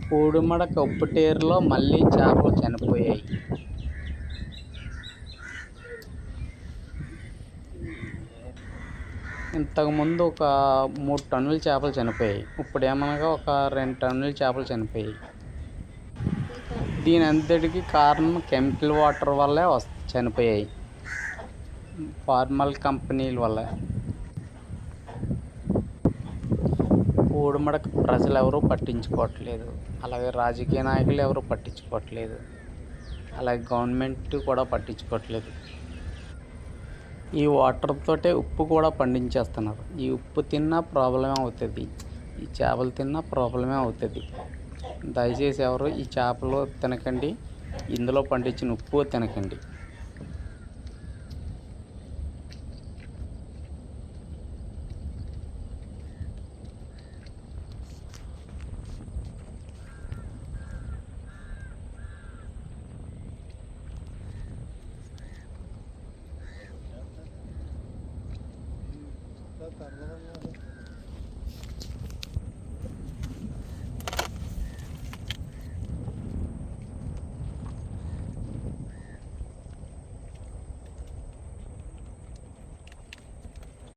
పూడిమడక ఉప్పుటేరులో మళ్ళీ చేపలు చనిపోయాయి. ఇంతకుముందు ఒక 3 టన్నుల చేపలు చనిపోయాయి. ఇప్పుడు ఏమనగా ఒక 2 టన్నుల చేపలు చనిపోయాయి. దీని అంతటికి కారణం కెమికల్ వాటర్ వల్లే చనిపోయాయి, ఫార్మల్ కంపెనీల వల్ల. పూడిమడక ప్రజలు ఎవరూ పట్టించుకోవట్లేదు, అలాగే రాజకీయ నాయకులు ఎవరు పట్టించుకోవట్లేదు, అలాగే గవర్నమెంట్ కూడా పట్టించుకోవట్లేదు. ఈ వాటర్ తోటే ఉప్పు కూడా పండించేస్తున్నారు. ఈ ఉప్పు తిన్నా ప్రాబ్లమే అవుతుంది, ఈ చేపలు తిన్నా ప్రాబ్లమే అవుతుంది. దయచేసి ఎవరు ఈ చేపలు తినకండి, ఇందులో పండించిన ఉప్పు తినకండి.